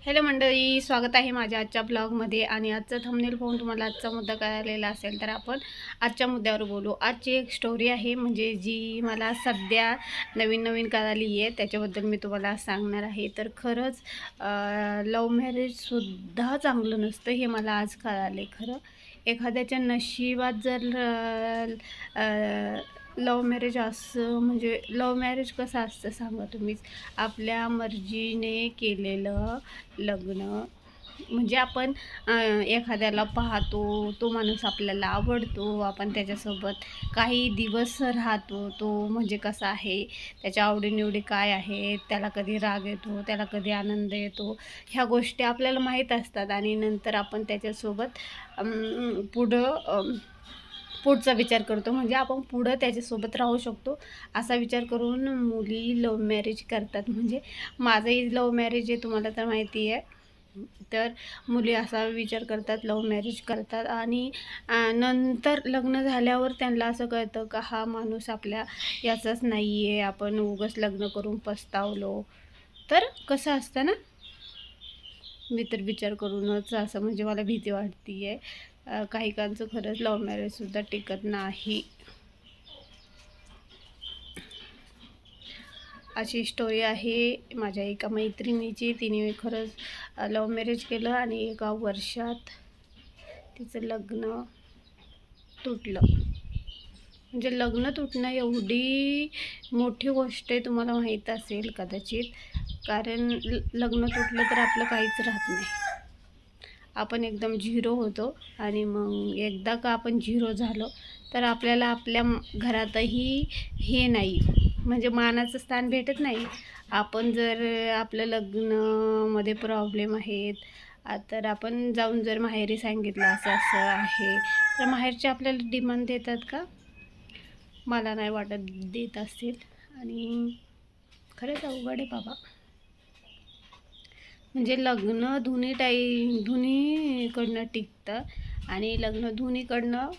Hello मंडळी, स्वागत आहे माझ्या आजच्या ब्लॉगमध्ये. आणि आजचा थंबनेल पाहून तुम्हाला आजचा मुद्दा कळलेला असेल, तर आपण आजच्या मुद्द्यावर बोलू. आजची एक स्टोरी आहे, म्हणजे जी मला सध्या नवीन कळाली आहे, त्याच्याबद्दल मी तुम्हाला सांगणार आहे. तर खरंच लव्ह मॅरेजसुद्धा चांगलं नसतं हे मला आज कळाले. खरं एखाद्याच्या नशिबात जर लव्ह मॅरेज असं, म्हणजे लव्ह मॅरेज कसं असतं सांगा तुम्हीच. आपल्या मर्जीने केलेलं लग्न, म्हणजे आपण एखाद्याला पाहतो, तो माणूस आपल्याला आवडतो, आपण त्याच्यासोबत काही दिवस राहतो. तो म्हणजे कसा आहे, त्याच्या आवडीनिवडी काय आहेत, त्याला कधी राग येतो, त्याला कधी आनंद येतो, ह्या गोष्टी आपल्याला माहीत असतात. आणि नंतर आपण त्याच्यासोबत पुढचा विचार करतो, म्हणजे आपण पुढं त्याच्यासोबत राहू शकतो असा विचार करून मुली लव्ह मॅरेज करतात. म्हणजे माझंही लव्ह मॅरेज आहे, तुम्हाला तर माहिती आहे. तर मुली असा विचार करतात, लव्ह मॅरेज करतात, आणि नंतर लग्न झाल्यावर त्यांना असं कळतं का हा माणूस आपल्या याचाच नाही आहे, आपण उगाच लग्न करून पस्तावलो. तर कसं असतं ना, मी तर विचार करूनच असं, म्हणजे मला भीती वाटते आहे. काही कांचं खरंच लव्ह मॅरेजसुद्धा टिकत नाही. अशी स्टोरी आहे माझ्या एका मैत्रिणीची. तिने खरंच लव्ह मॅरेज केलं आणि एका वर्षात तिचं लग्न तुटलं. म्हणजे लग्न तुटणं एवढी मोठी गोष्ट आहे, तुम्हाला माहीत असेल कदाचित. कारण लग्न तुटलं तर आपलं काहीच राहत नाही, आपण एकदम झिरो होतो. आणि मग एकदा का आपण झिरो झालो तर आपल्याला आपल्या घरातही हे नाही, म्हणजे मानाचं स्थान भेटत नाही. आपण जर आपलं लग्नामध्ये प्रॉब्लेम आहेत, तर आपण जाऊन जर माहेरी सांगितलं असं असं आहे, तर माहेरचे आपल्याला डिमांड देतात का? मला नाही वाटत देत असतील. आणि खरंच अवघड आहे बाबा. म्हणजे लग्न दोन्हीकडनं टिकतं, आणि लग्न दोन्हीकडनं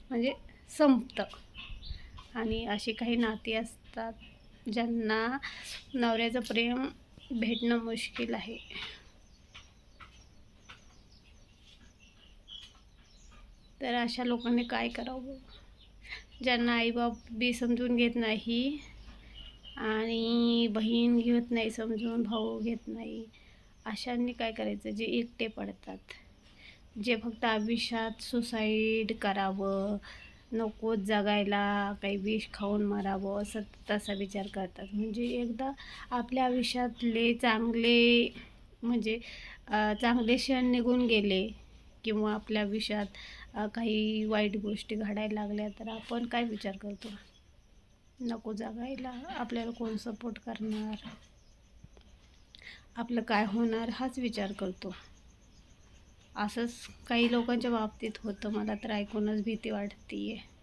म्हणजे संपतं. आणि अशी काही नाती असतात ज्यांना नवऱ्याचं प्रेम भेटणं मुश्किल आहे. तर अशा लोकांनी काय करावं, ज्यांना आईबाप बी समजून घेत नाही, आणि बहीण घेत नाही समजून, भाऊ घेत नाही, अशांनी काय करायचं? जे एकटे पडतात, जे फक्त आयुष्यात सुसाईड करावं, नकोच जगायला, काही विष खाऊन मारावं असं तसा विचार करतात. म्हणजे एकदा आपल्या आयुष्यातले चांगले, म्हणजे चांगले क्षण निघून गेले, किंवा आपल्या आयुष्यात काही वाईट गोष्टी घडायला लागल्या, तर आपण काय विचार करतो? नको जगायला, आपल्याला कोण सपोर्ट करणार, आपलं काय होणार, हाच विचार करतो. असंच काही लोकांच्या बाबतीत होतं. मला तर ऐकूनच भीती वाटते आहे.